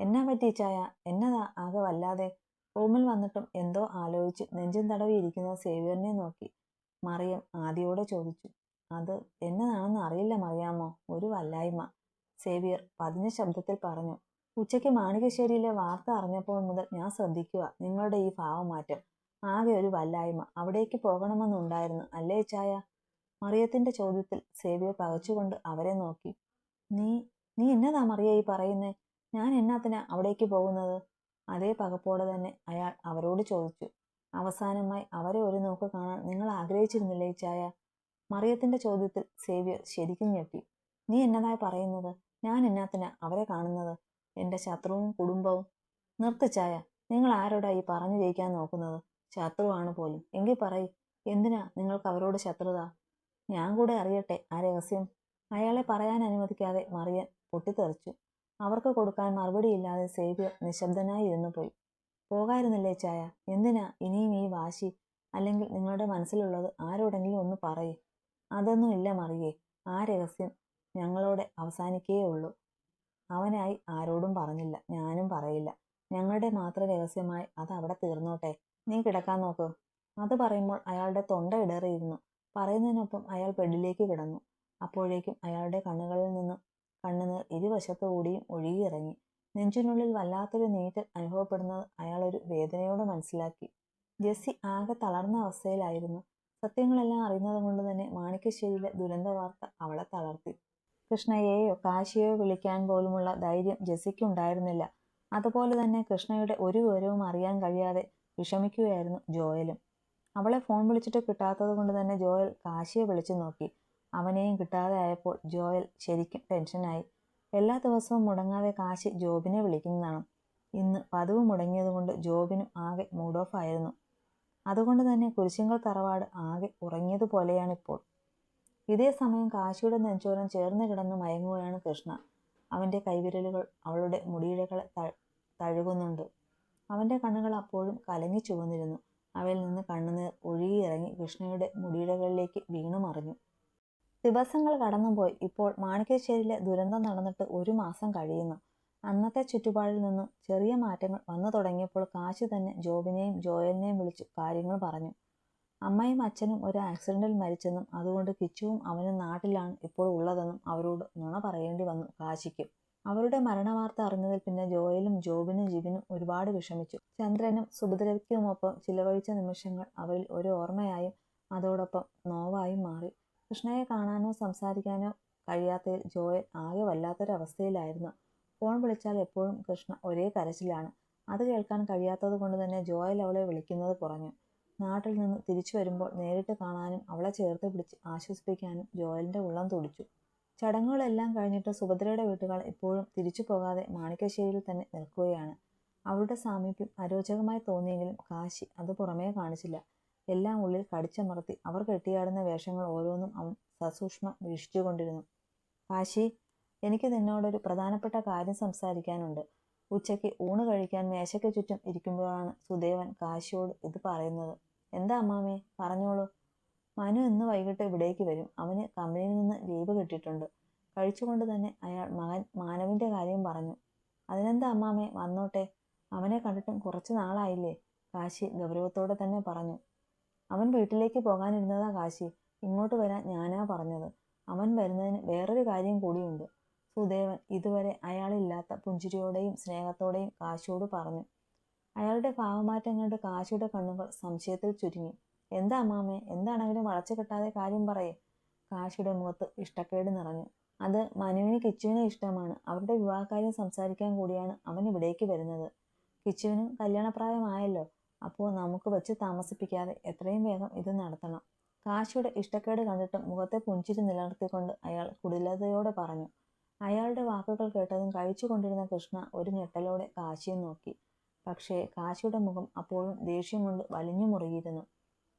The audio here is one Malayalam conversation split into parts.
എന്നാ പറ്റി ചായ? എന്നതാ ആകെ വല്ലാതെ? റൂമിൽ വന്നിട്ടും എന്തോ ആലോചിച്ച് നെഞ്ചും തടവി ഇരിക്കുന്ന സേവ്യറിനെ നോക്കി മറിയം ആദിയോടെ ചോദിച്ചു. അത് എന്നതാണെന്ന് അറിയില്ല മറിയാമോ, ഒരു വല്ലായ്മ. സേവ്യർ പതിഞ്ഞ ശബ്ദത്തിൽ പറഞ്ഞു. ഉച്ചയ്ക്ക് മാണികശ്ശേരിയിലെ വാർത്ത അറിഞ്ഞപ്പോൾ മുതൽ ഞാൻ ശ്രദ്ധിക്കുക നിങ്ങളുടെ ഈ ഭാവമാറ്റം. ആകെ ഒരു വല്ലായ്മ. അവിടേക്ക് പോകണമെന്നുണ്ടായിരുന്നു അല്ലേ ചായ? മറിയത്തിന്റെ ചോദ്യത്തിൽ സേവ്യർ പകച്ചുകൊണ്ട് അവരെ നോക്കി. നീ നീ എന്നതാ മറിയ ഈ പറയുന്നേ? ഞാൻ എന്നാത്തിനാ അവിടേക്ക് പോകുന്നത്? അതേ പകപ്പോടെ തന്നെ അയാൾ അവരോട് ചോദിച്ചു. അവസാനമായി അവരെ ഒരു നോക്ക് കാണാൻ നിങ്ങൾ ആഗ്രഹിച്ചിരുന്നില്ലേ ചായ? മറിയത്തിന്റെ ചോദ്യത്തിൽ സേവ്യർ ശരിക്കും ഞെട്ടി. നീ എന്നതായി പറയുന്നത്? ഞാൻ എന്നാത്തിനാ അവരെ കാണുന്നത്? എന്റെ ശത്രുവും കുടുംബവും. നിർത്ത് ചായ, നിങ്ങൾ ആരോടാ ഈ പറഞ്ഞു ജയിക്കാൻ നോക്കുന്നത്? ശത്രുവാണ് പോലും. എങ്കിൽ പറയ്, എന്തിനാ നിങ്ങൾക്ക് അവരോട് ശത്രുത? ഞാൻ കൂടെ അറിയട്ടെ ആ രഹസ്യം. അയാളെ പറയാൻ അനുവദിക്കാതെ മറിയൻ പൊട്ടിത്തെറിച്ചു. അവർക്ക് കൊടുക്കാൻ മറുപടിയില്ലാതെ സേവ്യർ നിശബ്ദനായി ഇരുന്നു പോയി. പോകായിരുന്നില്ലേ ചായ? എന്തിനാ ഇനിയും ഈ വാശി? അല്ലെങ്കിൽ നിങ്ങളുടെ മനസ്സിലുള്ളത് ആരോടെങ്കിലും ഒന്ന് പറയേ. അതൊന്നും ഇല്ല മറിയേ. ആ രഹസ്യം ഞങ്ങളോടെ അവസാനിക്കേ ഉള്ളൂ. അവനായി ആരോടും പറഞ്ഞില്ല, ഞാനും പറയില്ല. ഞങ്ങളുടെ മാത്രം രഹസ്യമായി അത് അവിടെ തീർന്നോട്ടെ. നീ കിടക്കാൻ നോക്ക്. അത് പറയുമ്പോൾ അയാളുടെ തൊണ്ട ഇടറിയിരുന്നു. പറയുന്നതിനൊപ്പം അയാൾ ബെഡിലേക്ക് കിടന്നു. അപ്പോഴേക്കും അയാളുടെ കണ്ണുകളിൽ നിന്നും കണ്ണുനീർ ഇരുവശത്തു കൂടിയും ഒഴുകിയിറങ്ങി. നെഞ്ചിനുള്ളിൽ വല്ലാത്തൊരു നീറ്റൽ അനുഭവപ്പെടുന്നത് അയാൾ ഒരു വേദനയോട് മനസ്സിലാക്കി. ജെസ്സി ആകെ തളർന്ന അവസ്ഥയിലായിരുന്നു. സത്യങ്ങളെല്ലാം അറിയുന്നത് കൊണ്ട് തന്നെ മാണിക്യശ്ശേരിയിലെ ദുരന്ത വാർത്ത അവളെ തളർത്തി. കൃഷ്ണയെയോ കാശിയെയോ വിളിക്കാൻ പോലുമുള്ള ധൈര്യം ജെസ്സിക്കുണ്ടായിരുന്നില്ല. അതുപോലെ തന്നെ കൃഷ്ണയുടെ ഒരു വിവരവും അറിയാൻ കഴിയാതെ വിഷമിക്കുകയായിരുന്നു ജോയലും. അവളെ ഫോൺ വിളിച്ചിട്ട് കിട്ടാത്തത് കൊണ്ട് തന്നെ ജോയൽ കാശിയെ വിളിച്ചു നോക്കി. അവനെയും കിട്ടാതെ ആയപ്പോൾ ജോയൽ ശരിക്കും ടെൻഷനായി. എല്ലാ ദിവസവും മുടങ്ങാതെ കാശി ജോബിനെ വിളിക്കുന്നതാണ്. ഇന്ന് പതിവ് മുടങ്ങിയതുകൊണ്ട് ജോബിനും ആകെ മൂഡ് ഓഫ് ആയിരുന്നു. അതുകൊണ്ട് തന്നെ കുരിശിങ്കൽ തറവാട് ആകെ ഉറങ്ങിയതുപോലെയാണിപ്പോൾ. ഇതേ സമയം കാശിയുടെ നെഞ്ചോരം ചേർന്ന് കിടന്ന് മയങ്ങുകയാണ് കൃഷ്ണ. അവന്റെ കൈവിരലുകൾ അവളുടെ മുടിയിഴകളെ തഴുകുന്നുണ്ട്. അവന്റെ കണ്ണുകൾ അപ്പോഴും കലങ്ങി ചുവന്നിരുന്നു. അവയിൽ നിന്ന് കണ്ണുനീർ ഒഴുകിയിറങ്ങി കൃഷ്ണയുടെ മുടിയിഴകളിലേക്ക് വീണു മറിഞ്ഞു. ദിവസങ്ങൾ കടന്നുപോയി. ഇപ്പോൾ മാണിക്യശ്ശേരിയിലെ ദുരന്തം നടന്നിട്ട് 1 മാസം കഴിയുന്നു. അന്നത്തെ ചുറ്റുപാടിൽ നിന്നും ചെറിയ മാറ്റങ്ങൾ വന്നു തുടങ്ങിയപ്പോൾ കാശി തന്നെ ജോബിനെയും ജോയലിനെയും വിളിച്ചു കാര്യങ്ങൾ പറഞ്ഞു. അമ്മയും അച്ഛനും ഒരു ആക്സിഡന്റിൽ മരിച്ചെന്നും അതുകൊണ്ട് കിച്ചുവും അവനും നാട്ടിലാണ് ഇപ്പോൾ ഉള്ളതെന്നും അവരോട് നുണ പറയേണ്ടി വന്നു കാശിക്ക്. അവരുടെ മരണവാർത്ത അറിഞ്ഞതിൽ പിന്നെ ജോയലും ജോബിനും ജിബിനും ഒരുപാട് വിഷമിച്ചു. ചന്ദ്രനും സുഭദ്രയ്ക്കുമൊപ്പം ചിലവഴിച്ച നിമിഷങ്ങൾ അവരിൽ ഒരു ഓർമ്മയായും അതോടൊപ്പം നോവായും മാറി. കൃഷ്ണയെ കാണാനോ സംസാരിക്കാനോ കഴിയാത്തതിൽ ജോയൽ ആകെ വല്ലാത്തൊരവസ്ഥയിലായിരുന്നു. ഫോൺ വിളിച്ചാൽ എപ്പോഴും കൃഷ്ണ ഒരേ കരച്ചിലാണ്. അത് കേൾക്കാൻ കഴിയാത്തത് കൊണ്ട് തന്നെ ജോയൽ അവളെ വിളിക്കുന്നത് കുറഞ്ഞു. നാട്ടിൽ നിന്ന് തിരിച്ചു വരുമ്പോൾ നേരിട്ട് കാണാനും അവളെ ചേർത്ത് പിടിച്ച് ആശ്വസിപ്പിക്കാനും ജോയലിന്റെ ഉള്ളം തുടിച്ചു. ചടങ്ങുകളെല്ലാം കഴിഞ്ഞിട്ട് സുഭദ്രയുടെ വീട്ടുകാർ ഇപ്പോഴും തിരിച്ചു പോകാതെ മാണിക്യശ്ശേരിയിൽ തന്നെ നിൽക്കുകയാണ്. അവളുടെ സാമീപ്യം അരോചകമായി തോന്നിയെങ്കിലും കാശി അത് പുറമേ കാണിച്ചില്ല. എല്ലാം ഉള്ളിൽ കടിച്ചമർത്തി അവർ കെട്ടിയാടുന്ന വേഷങ്ങൾ ഓരോന്നും അവൻ സസൂക്ഷ്മം വീക്ഷിച്ചുകൊണ്ടിരുന്നു. കാശി, എനിക്ക് നിന്നോടൊരു പ്രധാനപ്പെട്ട കാര്യം സംസാരിക്കാനുണ്ട്. ഉച്ചയ്ക്ക് ഊണ് കഴിക്കാൻ മേശയ്ക്ക് ചുറ്റും ഇരിക്കുമ്പോഴാണ് സുദേവൻ കാശിയോട് ഇത് പറയുന്നത്. എന്താ അമ്മാമേ, പറഞ്ഞോളൂ. മനു ഇന്ന് വൈകിട്ട് ഇവിടേക്ക് വരും. അവന് കമ്പനിയിൽ നിന്ന് ലീവ് കിട്ടിയിട്ടുണ്ട്. കഴിച്ചുകൊണ്ട് തന്നെ അയാൾ മകൻ മാനവിന്റെ കാര്യം പറഞ്ഞു. അതിനെന്താ അമ്മാമേ, വന്നോട്ടെ. അവനെ കണ്ടിട്ടും കുറച്ചു നാളായില്ലേ? കാശി ഗൗരവത്തോടെ തന്നെ പറഞ്ഞു. അവൻ വീട്ടിലേക്ക് പോകാനിരുന്നതാ കാശി. ഇങ്ങോട്ട് വരാൻ ഞാനാ പറഞ്ഞത്. അവൻ വരുന്നതിന് വേറൊരു കാര്യം കൂടിയുണ്ട്. സുദേവൻ ഇതുവരെ അയാളില്ലാത്ത പുഞ്ചിരിയോടെയും സ്നേഹത്തോടെയും കാശിയോട് പറഞ്ഞു. അയാളുടെ ഭാവമാറ്റം കണ്ട് കാശിയുടെ കണ്ണുകൾ സംശയത്തിൽ ചുരുങ്ങി. എന്താ അമ്മാമേ, എന്താണെങ്കിലും വളച്ചു കെട്ടാതെ കാര്യം പറയേ. കാശിയുടെ മുഖത്ത് ഇഷ്ടക്കേട് നിറഞ്ഞു. അത് മനുവിന് കിച്ചുവിനെ ഇഷ്ടമാണ്. അവരുടെ വിവാഹകാര്യം സംസാരിക്കാൻ കൂടിയാണ് അവൻ ഇവിടേക്ക് വരുന്നത്. കിച്ചുവിനും കല്യാണപ്രായമായല്ലോ. അപ്പോൾ നമുക്ക് വെച്ച് താമസിപ്പിക്കാതെ എത്രയും വേഗം ഇത് നടത്തണം. കാശിയുടെ ഇഷ്ടക്കേട് കണ്ടിട്ടും മുഖത്തെ പുഞ്ചിരി നിലനിർത്തിക്കൊണ്ട് അയാൾ കുടിലതയോടെ പറഞ്ഞു. അയാളുടെ വാക്കുകൾ കേട്ടതും കഴിച്ചുകൊണ്ടിരുന്ന കൃഷ്ണ ഒരു ഞെട്ടലോടെ കാശിയെ നോക്കി. പക്ഷേ കാശിയുടെ മുഖം അപ്പോഴും ദേഷ്യം കൊണ്ട് വലിഞ്ഞു മുറുകിയിരുന്നു.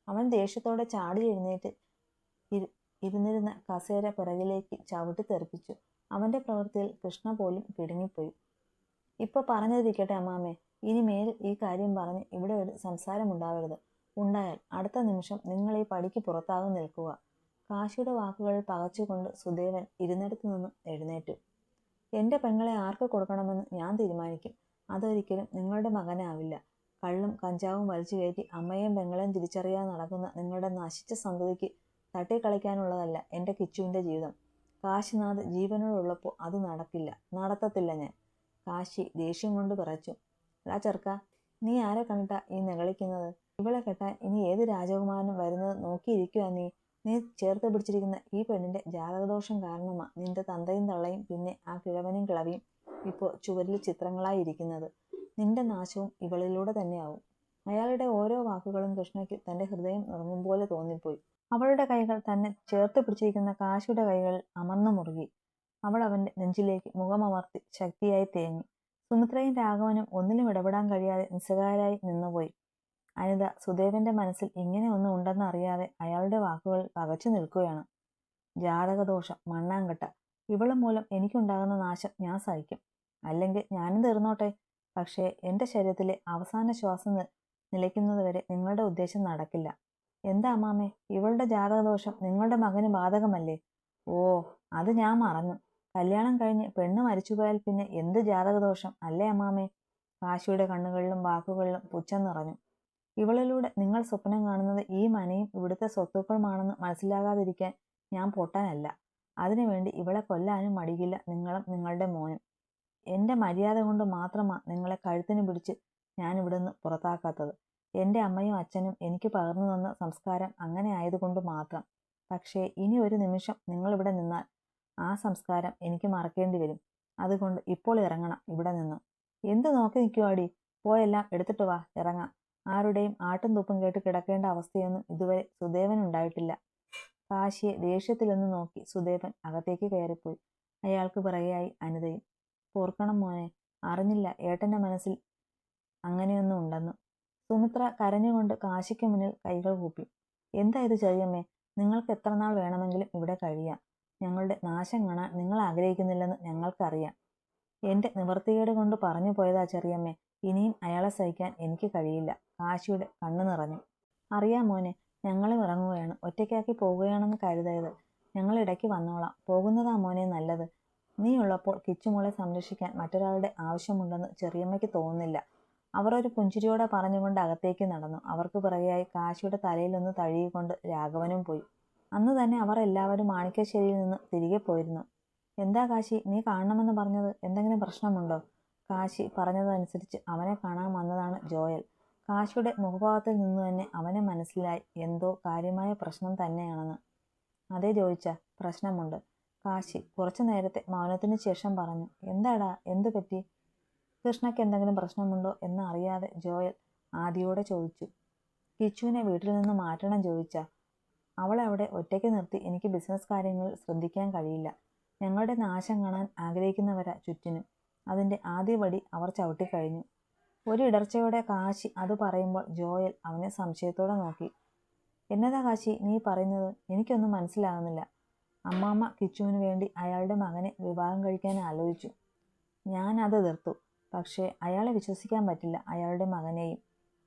അവൻ ദേഷ്യത്തോടെ ചാടി എഴുന്നേറ്റ് ഇരുന്നിരുന്ന കസേര പിറകിലേക്ക് ചവിട്ടി തെറിപ്പിച്ചു. അവന്റെ പ്രവൃത്തിയിൽ കൃഷ്ണ പോലും കിടുങ്ങിപ്പോയി. ഇപ്പൊ പറഞ്ഞിരിക്കട്ടെ അമ്മാമേ, ഇനി മേലിൽ ഈ കാര്യം പറഞ്ഞ് ഇവിടെ ഒരു സംസാരമുണ്ടാവരുത്. ഉണ്ടായാൽ അടുത്ത നിമിഷം നിങ്ങൾ ഈ പടിക്ക് പുറത്താകും നിൽക്കുക. കാശിയുടെ വാക്കുകളിൽ പകച്ചുകൊണ്ട് സുദേവൻ ഇരുന്നിടത്തു നിന്നും എഴുന്നേറ്റു. എൻ്റെ പെങ്ങളെ ആർക്ക് കൊടുക്കണമെന്ന് ഞാൻ തീരുമാനിക്കും. അതൊരിക്കലും നിങ്ങളുടെ മകനാവില്ല. കള്ളും കഞ്ചാവും വലിച്ചു കയറ്റി അമ്മയെയും പെങ്ങളെയും തിരിച്ചറിയാതെ നടക്കുന്ന നിങ്ങളുടെ നശിച്ച സന്തതിക്ക് തട്ടിക്കളിക്കാനുള്ളതല്ല എൻ്റെ കിച്ചുവിൻ്റെ ജീവിതം. കാശിനാഥ് ജീവനോടുള്ളപ്പോൾ അത് നടക്കില്ല, നടത്തത്തില്ല ഞാൻ. കാശി ദേഷ്യം കൊണ്ട് വിറച്ചു. എടാ ചെറുക്ക, നീ ആരെ കണ്ടിട്ടാ ഈ നിഗളിക്കുന്നത്? ഇവളെ കെട്ടാൻ ഇനി ഏത് രാജകുമാരനും വരുന്നത് നോക്കിയിരിക്കുക നീ. നീ ചേർത്ത് പിടിച്ചിരിക്കുന്ന ഈ പെണ്ണിന്റെ ജാതകദോഷം കാരണമാ നിന്റെ തന്തയും തള്ളയും പിന്നെ ആ കിഴവനും കിളവിയും ഇപ്പോൾ ചുവരിൽ ചിത്രങ്ങളായി ഇരിക്കുന്നത്. നിന്റെ നാശവും ഇവളിലൂടെ തന്നെയാവും. അയാളുടെ ഓരോ വാക്കുകളും കൃഷ്ണയ്ക്ക് തന്റെ ഹൃദയം നുറുങ്ങും പോലെ തോന്നിപ്പോയി. അവളുടെ കൈകൾ തന്നെ ചേർത്ത് പിടിച്ചിരിക്കുന്ന കാശിയുടെ കൈകളിൽ അമർന്നു മുറുകി. അവൾ അവന്റെ നെഞ്ചിലേക്ക് മുഖമമർത്തി ശക്തിയായി തേങ്ങി. സുമിത്രയും രാഘവനും ഒന്നിലും ഇടപെടാൻ കഴിയാതെ നിസ്സഹായരായി നിന്നുപോയി. അനിത സുദേവന്റെ മനസ്സിൽ ഇങ്ങനെ ഒന്നും ഉണ്ടെന്ന് അറിയാതെ അയാളുടെ വാക്കുകളിൽ പകച്ചു നിൽക്കുകയാണ്. ജാതകദോഷം, മണ്ണാങ്കട്ട. ഇവള് മൂലം എനിക്കുണ്ടാകുന്ന നാശം ഞാൻ സഹിക്കും. അല്ലെങ്കിൽ ഞാനും തീർന്നോട്ടെ. പക്ഷേ എൻ്റെ ശരീരത്തിലെ അവസാന ശ്വാസം നിലയ്ക്കുന്നതുവരെ നിങ്ങളുടെ ഉദ്ദേശം നടക്കില്ല. എന്താ അമ്മാമേ, ഇവളുടെ ജാതകദോഷം നിങ്ങളുടെ മകന് ബാധകമല്ലേ? ഓ, അത് ഞാൻ മറന്നു. കല്യാണം കഴിഞ്ഞ് പെണ്ണ് മരിച്ചുപോയാൽ പിന്നെ എന്ത് ജാതകദോഷം അല്ലേ അമ്മാമേ? കാശിയുടെ കണ്ണുകളിലും വാക്കുകളിലും പുച്ഛം നിറഞ്ഞു. ഇവളിലൂടെ നിങ്ങൾ സ്വപ്നം കാണുന്നത് ഈ മനയും ഇവിടുത്തെ സ്വത്തുക്കളുമാണെന്ന് മനസ്സിലാകാതിരിക്കാൻ ഞാൻ പൊട്ടനല്ല. അതിനുവേണ്ടി ഇവളെ കൊല്ലാനും മടിയില്ല നിങ്ങളും നിങ്ങളുടെ മോനും. എൻ്റെ മര്യാദ കൊണ്ട് മാത്രമാണ് നിങ്ങളെ കഴുത്തിന് പിടിച്ച് ഞാൻ ഇവിടുന്ന് പുറത്താക്കാത്തത്. എൻ്റെ അമ്മയും അച്ഛനും എനിക്ക് പകർന്നു തന്ന സംസ്കാരം അങ്ങനെ ആയതുകൊണ്ട് മാത്രം. പക്ഷേ ഇനി ഒരു നിമിഷം നിങ്ങളിവിടെ നിന്നാൽ ആ സംസ്കാരം എനിക്ക് മറക്കേണ്ടി വരും. അതുകൊണ്ട് ഇപ്പോൾ ഇറങ്ങണം ഇവിടെ നിന്ന്. എന്ത് നോക്കി നിൽക്കുവാടി? പോയെല്ലാം എടുത്തിട്ട് വാ, ഇറങ്ങാം. ആരുടെയും ആട്ടും തുപ്പും കേട്ട് കിടക്കേണ്ട അവസ്ഥയൊന്നും ഇതുവരെ സുദേവനുണ്ടായിട്ടില്ല. കാശിയെ ദേഷ്യത്തിലൊന്ന് നോക്കി സുദേവൻ അകത്തേക്ക് കയറിപ്പോയി. അയാൾക്ക് പിറകെയായി അനിതയും. ഓർക്കണം മോനെ, അറിഞ്ഞില്ല ഏട്ടൻ്റെ മനസ്സിൽ അങ്ങനെയൊന്നും ഉണ്ടെന്ന്. സുമിത്ര കരഞ്ഞുകൊണ്ട് കാശിക്ക് മുന്നിൽ കൈകൾ കൂപ്പി. എന്താ ഇത് ചെറിയമ്മേ? നിങ്ങൾക്ക് എത്ര നാൾ വേണമെങ്കിലും ഇവിടെ കഴിയാം. ഞങ്ങളുടെ നാശം കാണാൻ നിങ്ങൾ ആഗ്രഹിക്കുന്നില്ലെന്ന് ഞങ്ങൾക്കറിയാം. എൻ്റെ നിവൃത്തികേട് കൊണ്ട് പറഞ്ഞു പോയതാ ചെറിയമ്മേ. ഇനിയും അയാളെ സഹിക്കാൻ എനിക്ക് കഴിയില്ല. കാശിയുടെ കണ്ണു നിറഞ്ഞു. അറിയാം മോനെ, ഞങ്ങളും ഇറങ്ങുകയാണ്. ഒറ്റയ്ക്കാക്കി പോവുകയാണെന്ന് കരുതരുത്. ഞങ്ങൾ ഇടയ്ക്ക് വന്നോളാം. പോകുന്നതാ മോനെ നല്ലത്. നീ ഉള്ളപ്പോൾ കിച്ചുമോളെ സംരക്ഷിക്കാൻ മറ്റൊരാളുടെ ആവശ്യമുണ്ടെന്ന് ചെറിയമ്മയ്ക്ക് തോന്നുന്നില്ല. അവർ ഒരു പുഞ്ചിരിയോടെ പറഞ്ഞുകൊണ്ട് അകത്തേക്ക് നടന്നു. അവർക്ക് പിറകെയായി കാശിയുടെ തലയിലൊന്ന് തഴുകിക്കൊണ്ട് രാഘവനും പോയി. അന്ന് തന്നെ അവർ എല്ലാവരും മാണിക്യശ്ശേരിയിൽ നിന്ന് തിരികെ പോയിരുന്നു. എന്താ കാശി, നീ കാണണമെന്ന് പറഞ്ഞത്? എന്തെങ്കിലും പ്രശ്നമുണ്ടോ? കാശി പറഞ്ഞതനുസരിച്ച് അവനെ കാണാൻ വന്നതാണ് ജോയൽ. കാശിയുടെ മുഖഭാവത്തിൽ നിന്ന് തന്നെ അവനെ മനസ്സിലായി എന്തോ കാര്യമായ പ്രശ്നം തന്നെയാണെന്ന്. അതേ ചോദിച്ച പ്രശ്നമുണ്ട്. കാശി കുറച്ചു നേരത്തെ മൗനത്തിന് ശേഷം പറഞ്ഞു. എന്താടാ, എന്തു പറ്റി? കൃഷ്ണയ്ക്ക് എന്തെങ്കിലും പ്രശ്നമുണ്ടോ എന്ന് അറിയാതെ ജോയൽ ആദിയോടെ ചോദിച്ചു. കിച്ചുവിനെ വീട്ടിൽ നിന്ന് മാറ്റണം ചോദിച്ച. അവളെ അവിടെ ഒറ്റയ്ക്ക് നിർത്തി എനിക്ക് ബിസിനസ് കാര്യങ്ങളിൽ ശ്രദ്ധിക്കാൻ കഴിയില്ല. ഞങ്ങളുടെ നാശം കാണാൻ ആഗ്രഹിക്കുന്നവരാ ചുറ്റിനും. അതിൻ്റെ ആദ്യപടി അവർ ചവിട്ടിക്കഴിഞ്ഞു. ഒരു ഇടർച്ചയോടെ കാശി അത് പറയുമ്പോൾ ജോയൽ അവനെ സംശയത്തോടെ നോക്കി. എന്നതാ കാശി നീ പറയുന്നത്? എനിക്കൊന്നും മനസ്സിലാകുന്നില്ല. അമ്മാമ്മ കിച്ചുവിന് വേണ്ടി അയാളുടെ മകനെ വിവാഹം കഴിക്കാൻ ആലോചിച്ചു. ഞാൻ അത് എതിർത്തു. പക്ഷേ അയാളെ വിശ്വസിക്കാൻ പറ്റില്ല, അയാളുടെ മകനെയും.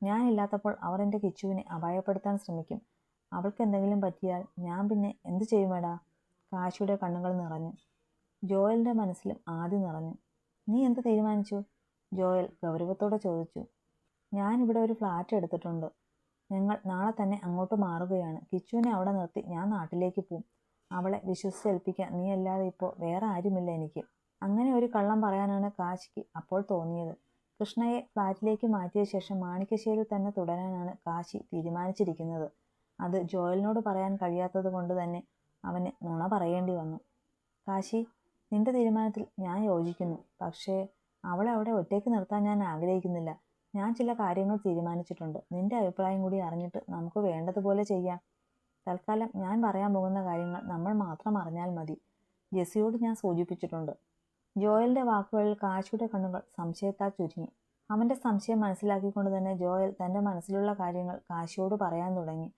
ഞാനില്ലാത്തപ്പോൾ അവർ എൻ്റെ കിച്ചുവിനെ അപായപ്പെടുത്താൻ ശ്രമിക്കും. അവൾക്ക് എന്തെങ്കിലും പറ്റിയാൽ ഞാൻ പിന്നെ എന്തു ചെയ്യുമെടാ? കാശിയുടെ കണ്ണുകൾ നിറഞ്ഞു. ജോയലിൻ്റെ മനസ്സിലും ആദി നിറഞ്ഞു. നീ എന്ത് തീരുമാനിച്ചു? ജോയൽ ഗൗരവത്തോടെ ചോദിച്ചു. ഞാനിവിടെ ഒരു ഫ്ലാറ്റ് എടുത്തിട്ടുണ്ട്. ഞങ്ങൾ നാളെ തന്നെ അങ്ങോട്ട് മാറുകയാണ്. കിച്ചുവിനെ അവിടെ നിർത്തി ഞാൻ നാട്ടിലേക്ക് പോവും. അവളെ വിശ്വസിച്ചേൽപ്പിക്കാൻ നീയല്ലാതെ ഇപ്പോൾ വേറെ ആരുമില്ല എനിക്ക്. അങ്ങനെ ഒരു കള്ളം പറയാനാണ് കാശിക്ക് അപ്പോൾ തോന്നിയത്. കൃഷ്ണയെ ഫ്ലാറ്റിലേക്ക് മാറ്റിയ ശേഷം മാണിക്യശ്ശേരിയിൽ തന്നെ തുടരാനാണ് കാശി തീരുമാനിച്ചിരിക്കുന്നത്. അത് ജോയലിനോട് പറയാൻ കഴിയാത്തത് കൊണ്ട് തന്നെ അവന് നുണ പറയേണ്ടി വന്നു. കാശി, നിന്റെ തീരുമാനത്തിൽ ഞാൻ യോജിക്കുന്നു. പക്ഷേ അവളെ അവിടെ ഒറ്റയ്ക്ക് നിർത്താൻ ഞാൻ ആഗ്രഹിക്കുന്നില്ല. ഞാൻ ചില കാര്യങ്ങൾ തീരുമാനിച്ചിട്ടുണ്ട്. നിന്റെ അഭിപ്രായം കൂടി അറിഞ്ഞിട്ട് നമുക്ക് വേണ്ടതുപോലെ ചെയ്യാം. തൽക്കാലം ഞാൻ പറയാൻ പോകുന്ന കാര്യങ്ങൾ നമ്മൾ മാത്രം അറിഞ്ഞാൽ മതി. ജെസ്സിയോട് ഞാൻ സൂചിപ്പിച്ചിട്ടുണ്ട്. ജോയലിന്റെ വാക്കുകളിൽ കാശിയുടെ കണ്ണുകൾ സംശയത്താൽ ചുരുങ്ങി. അവന്റെ സംശയം മനസ്സിലാക്കിക്കൊണ്ട് തന്നെ ജോയൽ തന്റെ മനസ്സിലുള്ള കാര്യങ്ങൾ കാശിയോട് പറയാൻ തുടങ്ങി.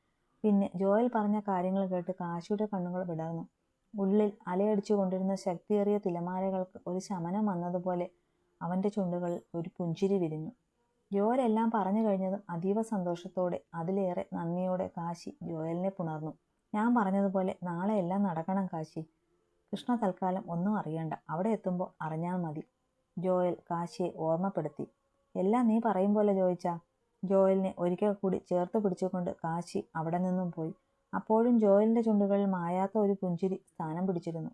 പിന്നെ ജോയൽ പറഞ്ഞ കാര്യങ്ങൾ കേട്ട് കാശിയുടെ കണ്ണുകൾ വിടർന്നു. ഉള്ളിൽ അലയടിച്ചു കൊണ്ടിരുന്ന ശക്തിയേറിയ തിരമാലകൾക്ക് ഒരു ശമനം വന്നതുപോലെ അവന്റെ ചുണ്ടുകളിൽ ഒരു പുഞ്ചിരി വിരിഞ്ഞു. ജോയൽ എല്ലാം പറഞ്ഞു കഴിഞ്ഞതും അതീവ സന്തോഷത്തോടെ അതിലേറെ നന്ദിയോടെ കാശി ജോയലിനെ പുണർന്നു. ഞാൻ പറഞ്ഞതുപോലെ നാളെ എല്ലാം നടക്കണം കാശി. കൃഷ്ണ തൽക്കാലം ഒന്നും അറിയണ്ട, അവിടെ എത്തുമ്പോൾ അറിഞ്ഞാൽ മതി. ജോയൽ കാശിയെ ഓർമ്മപ്പെടുത്തി. എല്ലാം നീ പറയും പോലെ ജോയിച്ചാ. ജോയലിനെ ഒരിക്കൽ കൂടി ചേർത്ത് പിടിച്ചുകൊണ്ട് കാശി അവിടെ നിന്നും പോയി. അപ്പോഴും ജോയലിന്റെ ചുണ്ടുകളിൽ മായാത്ത ഒരു പുഞ്ചിരി സ്ഥാനം പിടിച്ചിരുന്നു.